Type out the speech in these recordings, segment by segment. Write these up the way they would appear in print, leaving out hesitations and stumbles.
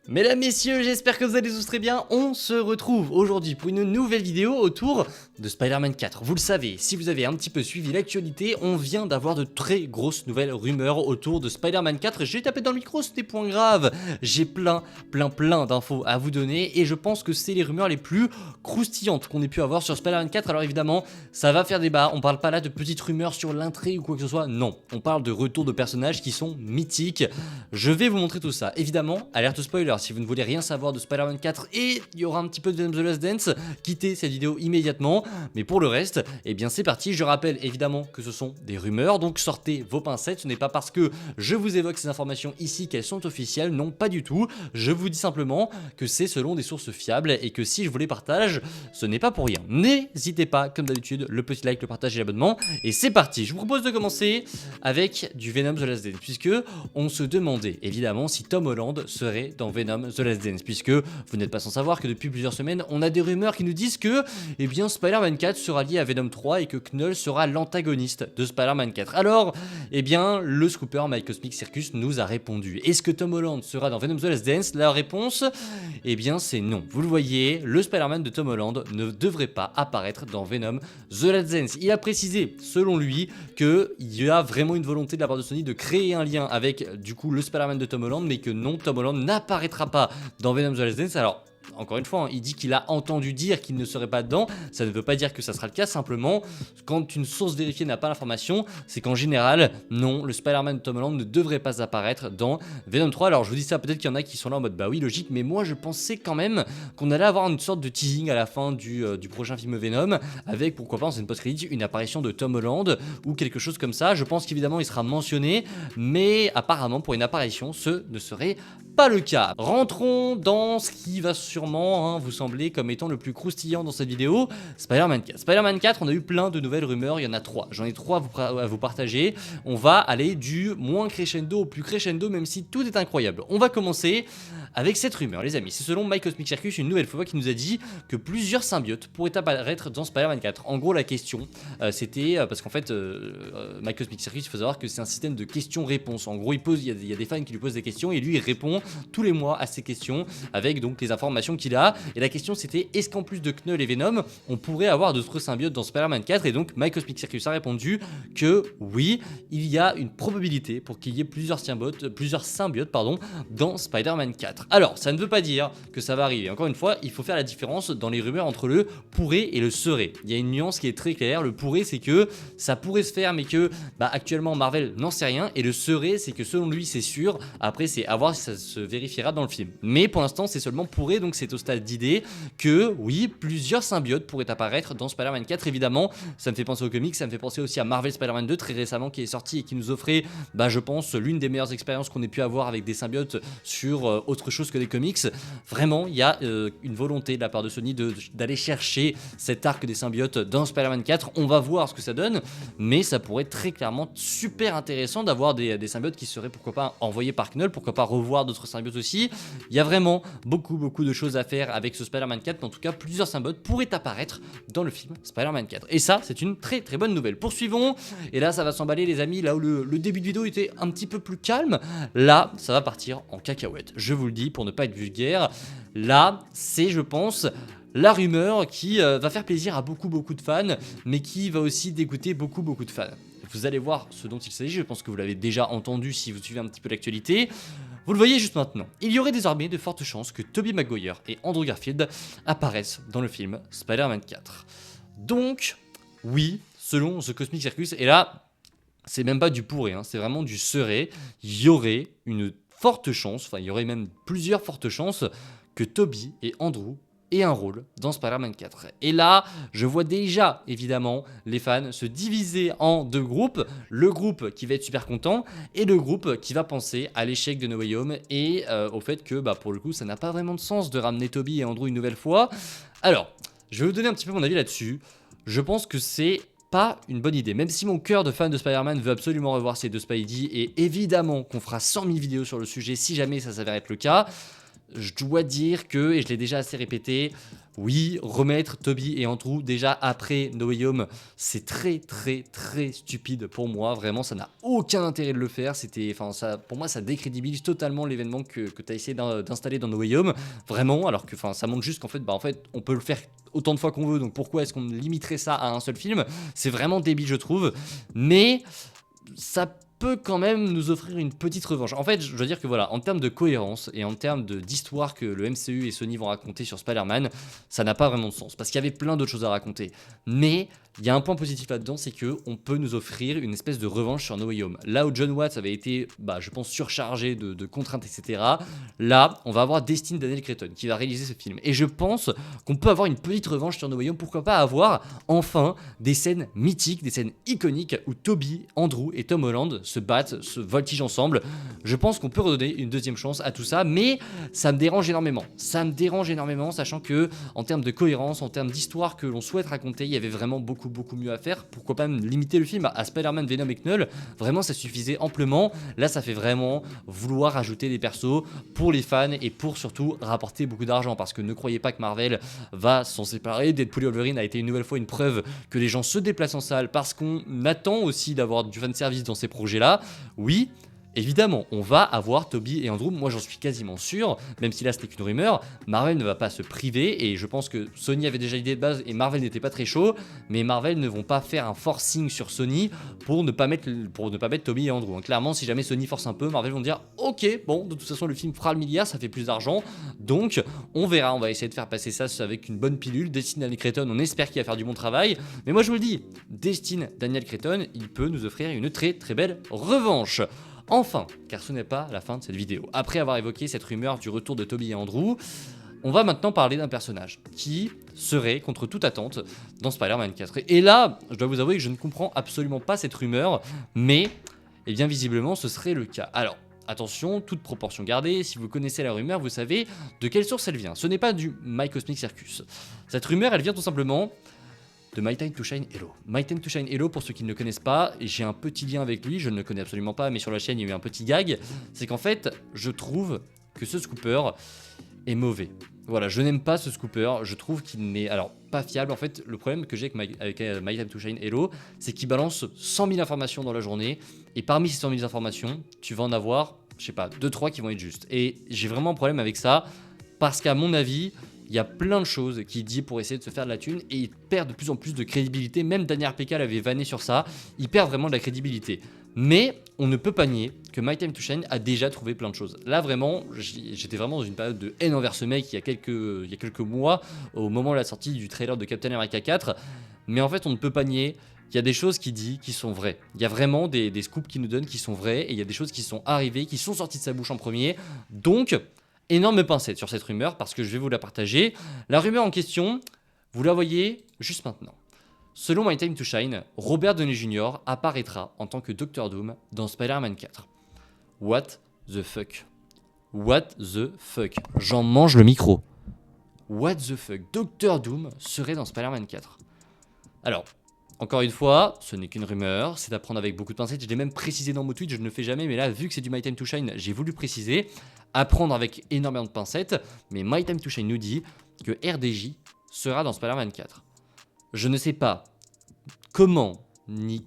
Mesdames, messieurs, j'espère que vous allez tous très bien. On se retrouve aujourd'hui pour une nouvelle vidéo autour de Spider-Man 4. Vous le savez, si vous avez un petit peu suivi l'actualité, on vient d'avoir de très grosses nouvelles rumeurs autour de Spider-Man 4. J'ai tapé dans le micro, c'était point grave. J'ai plein d'infos à vous donner et je pense que c'est les rumeurs les plus croustillantes qu'on ait pu avoir sur Spider-Man 4. Alors évidemment, ça va faire débat. On parle pas là de petites rumeurs sur l'intrigue ou quoi que ce soit. Non, on parle de retour de personnages qui sont mythiques. Je vais vous montrer tout ça. Évidemment, alerte spoiler. Si vous ne voulez rien savoir de Spider-Man 4 et il y aura un petit peu de Venom The Last Dance, quittez cette vidéo immédiatement. Mais pour le reste, eh bien c'est parti. Je rappelle évidemment que ce sont des rumeurs, donc sortez vos pincettes. Ce n'est pas parce que je vous évoque ces informations ici qu'elles sont officielles, non pas du tout. Je vous dis simplement que c'est selon des sources fiables et que si je vous les partage, ce n'est pas pour rien. N'hésitez pas, comme d'habitude, le petit like, le partage et l'abonnement. Et c'est parti. Je vous propose de commencer avec du Venom The Last Dance, puisque on se demandait évidemment si Tom Holland serait dans Venom The Last Dance, puisque vous n'êtes pas sans savoir que depuis plusieurs semaines, on a des rumeurs qui nous disent que eh bien, Spider-Man 4 sera lié à Venom 3 et que Knull sera l'antagoniste de Spider-Man 4. Alors, eh bien, le scooper My Cosmic Circus nous a répondu. Est-ce que Tom Holland sera dans Venom The Last Dance? La réponse, eh bien, c'est non. Vous le voyez, le Spider-Man de Tom Holland ne devrait pas apparaître dans Venom The Last Dance. Il a précisé, selon lui, qu'il y a vraiment une volonté de la part de Sony de créer un lien avec, du coup, le Spider-Man de Tom Holland, mais que non, Tom Holland n'apparaîtra pas dans Venom The Last Dance. Alors, encore une fois, hein, il dit qu'il a entendu dire qu'il ne serait pas dedans. Ça ne veut pas dire que ça sera le cas. Simplement, quand une source vérifiée n'a pas l'information, c'est qu'en général, non, le Spider-Man de Tom Holland ne devrait pas apparaître dans Venom 3. Alors, je vous dis ça, peut-être qu'il y en a qui sont là en mode bah oui, logique, mais moi je pensais quand même qu'on allait avoir une sorte de teasing à la fin du prochain film Venom, avec pourquoi pas dans une post-crédit une apparition de Tom Holland ou quelque chose comme ça. Je pense qu'évidemment il sera mentionné, mais apparemment pour une apparition, ce ne serait pas le cas. Rentrons dans ce qui va sûrement vous sembler comme étant le plus croustillant dans cette vidéo, Spider-Man 4. Spider-Man 4, on a eu plein de nouvelles rumeurs, il y en a 3. J'en ai 3 à vous partager. On va aller du moins crescendo au plus crescendo, même si tout est incroyable. On va commencer avec cette rumeur, les amis. C'est selon My Cosmic Circus, une nouvelle fois, qui nous a dit que plusieurs symbiotes pourraient apparaître dans Spider-Man 4. En gros, la question, c'était parce qu'en fait, My Cosmic Circus, il faut savoir que c'est un système de questions-réponses. En gros, il y a des fans qui lui posent des questions et lui, il répond tous les mois à ces questions avec donc les informations qu'il a. Et la question, c'était est-ce qu'en plus de Knull et Venom, on pourrait avoir d'autres symbiotes dans Spider-Man 4? Et donc, My Cosmic Circus a répondu que oui, il y a une probabilité pour qu'il y ait plusieurs symbiotes dans Spider-Man 4. Alors, ça ne veut pas dire que ça va arriver. Encore une fois, il faut faire la différence dans les rumeurs entre le pourrait et le serait. Il y a une nuance qui est très claire. Le pourrait, c'est que ça pourrait se faire, mais que actuellement Marvel n'en sait rien. Et le serait, c'est que selon lui, c'est sûr. Après, c'est à voir si ça se vérifiera dans le film. Mais pour l'instant, c'est seulement pourrait, donc c'est au stade d'idée que oui, plusieurs symbiotes pourraient apparaître dans Spider-Man 4. Évidemment, ça me fait penser aux comics, ça me fait penser aussi à Marvel Spider-Man 2 très récemment qui est sorti et qui nous offrait, je pense, l'une des meilleures expériences qu'on ait pu avoir avec des symbiotes sur autre chose que des comics. Vraiment, il y a une volonté de la part de Sony d'aller chercher cet arc des symbiotes dans Spider-Man 4. On va voir ce que ça donne, mais ça pourrait être très clairement super intéressant d'avoir des symbiotes qui seraient pourquoi pas envoyés par Knull, pourquoi pas revoir d'autres symbiotes aussi. Il y a vraiment beaucoup de choses à faire avec ce Spider-Man 4, mais en tout cas plusieurs symbiotes pourraient apparaître dans le film Spider-Man 4. Et ça, c'est une très bonne nouvelle. Poursuivons, et là ça va s'emballer les amis, là où le début de vidéo était un petit peu plus calme, là ça va partir en cacahuète. Je vous le dis pour ne pas être vulgaire, là c'est je pense la rumeur qui va faire plaisir à beaucoup de fans, mais qui va aussi dégoûter beaucoup de fans. Vous allez voir ce dont il s'agit, je pense que vous l'avez déjà entendu si vous suivez un petit peu l'actualité. Vous le voyez juste maintenant. Il y aurait désormais de fortes chances que Tobey Maguire et Andrew Garfield apparaissent dans le film Spider-Man 4. Donc, oui, selon The Cosmic Circus, et là, c'est même pas du pourrait, c'est vraiment du serait, il y aurait une forte chance, enfin il y aurait même plusieurs fortes chances que Tobey et Andrew aient un rôle dans Spider-Man 4. Et là, je vois déjà, évidemment, les fans se diviser en deux groupes. Le groupe qui va être super content et le groupe qui va penser à l'échec de No Way Home et au fait que, pour le coup, ça n'a pas vraiment de sens de ramener Tobey et Andrew une nouvelle fois. Alors, je vais vous donner un petit peu mon avis là-dessus. Je pense que c'est pas une bonne idée, même si mon cœur de fan de Spider-Man veut absolument revoir ces deux Spidey, et évidemment qu'on fera 100 000 vidéos sur le sujet si jamais ça s'avère être le cas. je dois dire que, et je l'ai déjà assez répété, oui, remettre Tobey et Andrew déjà après No Way Home, c'est très très très stupide pour moi. Vraiment, ça n'a aucun intérêt de le faire. Pour moi, ça décrédibilise totalement l'événement que tu as essayé d'installer dans No Way Home. Vraiment, alors que ça montre juste qu'en fait, on peut le faire autant de fois qu'on veut. Donc pourquoi est-ce qu'on limiterait ça à un seul film? C'est vraiment débile, je trouve. Mais ça peut quand même nous offrir une petite revanche. En fait, je dois dire que voilà, en termes de cohérence et en termes d'histoire que le MCU et Sony vont raconter sur Spider-Man, ça n'a pas vraiment de sens, parce qu'il y avait plein d'autres choses à raconter. Mais il y a un point positif là-dedans, c'est que on peut nous offrir une espèce de revanche sur No Way Home. Là où John Watts avait été, je pense, surchargé de contraintes, etc., là, on va avoir Destin Daniel Cretton qui va réaliser ce film. Et je pense qu'on peut avoir une petite revanche sur No Way Home. Pourquoi pas avoir, enfin, des scènes mythiques, des scènes iconiques où Tobey, Andrew et Tom Holland se battent, se voltigent ensemble. Je pense qu'on peut redonner une deuxième chance à tout ça, mais ça me dérange énormément. Ça me dérange énormément, sachant que, en termes de cohérence, en termes d'histoire que l'on souhaite raconter, il y avait vraiment beaucoup mieux à faire. Pourquoi pas même limiter le film à Spider-Man, Venom et Knull? Vraiment, ça suffisait amplement. Là, ça fait vraiment vouloir ajouter des persos pour les fans et pour surtout rapporter beaucoup d'argent, parce que ne croyez pas que Marvel va s'en séparer. Deadpool et Wolverine a été une nouvelle fois une preuve que les gens se déplacent en salle parce qu'on attend aussi d'avoir du fanservice dans ces projets-là. Oui, évidemment, on va avoir Tobey et Andrew, moi j'en suis quasiment sûr, même si là c'était qu'une rumeur. Marvel ne va pas se priver, et je pense que Sony avait déjà l'idée de base et Marvel n'était pas très chaud, mais Marvel ne vont pas faire un forcing sur Sony pour ne pas mettre Tobey et Andrew. Clairement, si jamais Sony force un peu, Marvel vont dire ok, bon, de toute façon le film fera le milliard, ça fait plus d'argent, donc on verra, on va essayer de faire passer ça avec une bonne pilule. Destin Daniel Cretton, on espère qu'il va faire du bon travail, mais moi je vous le dis, Destin Daniel Cretton, il peut nous offrir une très très belle revanche. Enfin, car ce n'est pas la fin de cette vidéo. Après avoir évoqué cette rumeur du retour de Tobey et Andrew, on va maintenant parler d'un personnage qui serait, contre toute attente, dans Spider-Man 4. Et là, je dois vous avouer que je ne comprends absolument pas cette rumeur, mais, eh bien, visiblement, ce serait le cas. Alors, attention, toute proportion gardée, si vous connaissez la rumeur, vous savez de quelle source elle vient. Ce n'est pas du My Cosmic Circus. Cette rumeur, elle vient tout simplement de My Time to Shine Hello. My Time to Shine Hello, pour ceux qui ne le connaissent pas, et j'ai un petit lien avec lui, je ne le connais absolument pas, mais sur la chaîne il y a eu un petit gag, c'est qu'en fait, je trouve que ce scooper est mauvais. Voilà, je n'aime pas ce scooper, je trouve qu'il n'est, alors, pas fiable. En fait, le problème que j'ai avec My Time to Shine Hello, c'est qu'il balance 100 000 informations dans la journée, et parmi ces 100 000 informations, tu vas en avoir, je sais pas, 2-3 qui vont être justes. Et j'ai vraiment un problème avec ça, parce qu'à mon avis, il y a plein de choses qu'il dit pour essayer de se faire de la thune, et il perd de plus en plus de crédibilité. Même Daniel RPK l'avait vanné sur ça, il perd vraiment de la crédibilité. Mais on ne peut pas nier que My Time to Shine a déjà trouvé plein de choses. Là vraiment, j'étais vraiment dans une période de haine envers ce mec il y a quelques mois, au moment de la sortie du trailer de Captain America 4. Mais en fait, on ne peut pas nier qu'il y a des choses qu'il dit qui sont vraies. Il y a vraiment des scoops qu'il nous donne qui sont vrais, et il y a des choses qui sont arrivées, qui sont sorties de sa bouche en premier. Donc, énorme pincette sur cette rumeur, parce que je vais vous la partager. La rumeur en question, vous la voyez juste maintenant. Selon My Time to Shine, Robert Downey Jr. apparaîtra en tant que Dr. Doom dans Spider-Man 4. What the fuck? What the fuck? J'en mange le micro. What the fuck? Dr. Doom serait dans Spider-Man 4. Alors, encore une fois, ce n'est qu'une rumeur, c'est à prendre avec beaucoup de pincettes. Je l'ai même précisé dans mon tweet, je ne le fais jamais, mais là, vu que c'est du My Time to Shine, j'ai voulu préciser. À prendre avec énormément de pincettes, mais My Time to Shine nous dit que RDJ sera dans Spider-Man 4. Je ne sais pas comment ni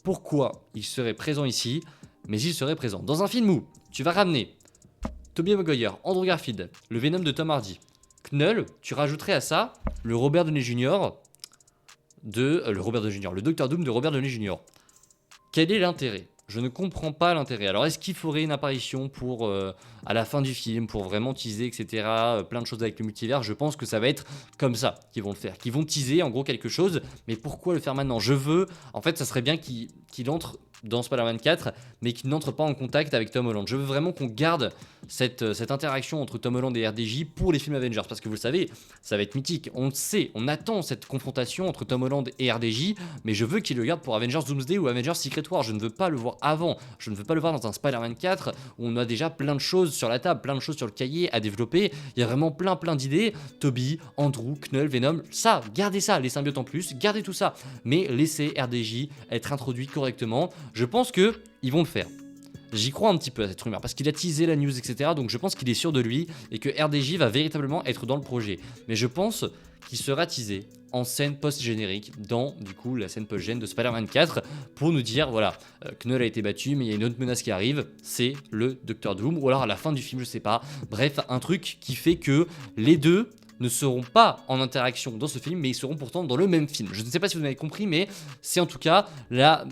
pourquoi il serait présent ici, mais il serait présent. Dans un film où tu vas ramener Tobey Maguire, Andrew Garfield, le Venom de Tom Hardy, Knull, tu rajouterais à ça le Robert Downey Jr. le Dr. Doom de Robert Downey Jr. Quel est l'intérêt? Je ne comprends pas l'intérêt. Alors, est-ce qu'il faudrait une apparition pour à la fin du film, pour vraiment teaser, etc. Plein de choses avec le multivers? Je pense que ça va être comme ça qu'ils vont le faire. Qu'ils vont teaser en gros quelque chose, mais pourquoi le faire maintenant? En fait, ça serait bien qu'il entre dans Spider-Man 4, mais qu'il n'entre pas en contact avec Tom Holland. Je veux vraiment qu'on garde cette interaction entre Tom Holland et RDJ pour les films Avengers, parce que vous le savez, ça va être mythique. On le sait, on attend cette confrontation entre Tom Holland et RDJ, mais je veux qu'il le garde pour Avengers Doomsday ou Avengers Secret War. Je ne veux pas le voir avant, je ne veux pas le voir dans un Spider-Man 4 où on a déjà plein de choses sur la table, plein de choses sur le cahier à développer. Il y a vraiment plein d'idées. Tobey, Andrew, Knull, Venom, ça, gardez ça, les symbiotes en plus, gardez tout ça, mais laissez RDJ être introduit correctement. Je pense que ils vont le faire. J'y crois un petit peu à cette rumeur parce qu'il a teasé la news, etc. Donc je pense qu'il est sûr de lui et que RDJ va véritablement être dans le projet. Mais je pense qu'il sera teasé en scène post-générique dans du coup la scène post-gène de Spider-Man 4 pour nous dire voilà, Knull a été battu mais il y a une autre menace qui arrive, c'est le Docteur Doom, ou alors à la fin du film, je sais pas. Bref, un truc qui fait que les deux ne seront pas en interaction dans ce film, mais ils seront pourtant dans le même film. Je ne sais pas si vous m'avez compris, mais c'est en tout cas là.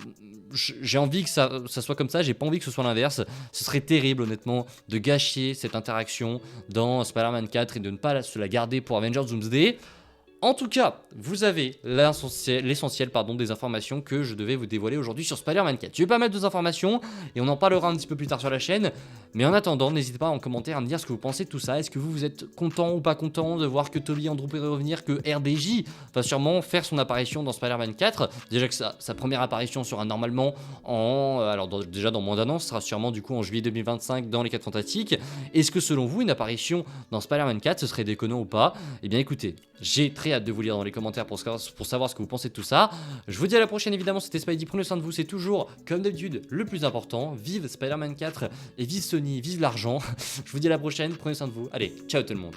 J'ai envie que ça soit comme ça, j'ai pas envie que ce soit l'inverse. Ce serait terrible, honnêtement, de gâcher cette interaction dans Spider-Man 4 et de ne pas se la garder pour Avengers Doomsday. En tout cas, vous avez l'essentiel des informations que je devais vous dévoiler aujourd'hui sur Spider-Man 4. Je vais pas mettre deux informations et on en parlera un petit peu plus tard sur la chaîne. Mais en attendant, n'hésitez pas en commentaire à me dire ce que vous pensez de tout ça. Est-ce que vous êtes content ou pas content de voir que Tobey et Andrew pourraient revenir, que RDJ va sûrement faire son apparition dans Spider-Man 4. Déjà que sa première apparition sera normalement déjà dans moins d'un an, ce sera sûrement du coup en juillet 2025 dans les 4 Fantastiques. Est-ce que selon vous, une apparition dans Spider-Man 4, ce serait déconnant ou pas? Eh bien écoutez, j'ai très hâte de vous lire dans les commentaires pour savoir ce que vous pensez de tout ça. Je vous dis à la prochaine, évidemment, c'était Spidey, prenez soin de vous, c'est toujours, comme d'habitude, le plus important. Vive Spider-Man 4 et vive Sony, vive l'argent. Je vous dis à la prochaine, prenez soin de vous. Allez, ciao tout le monde.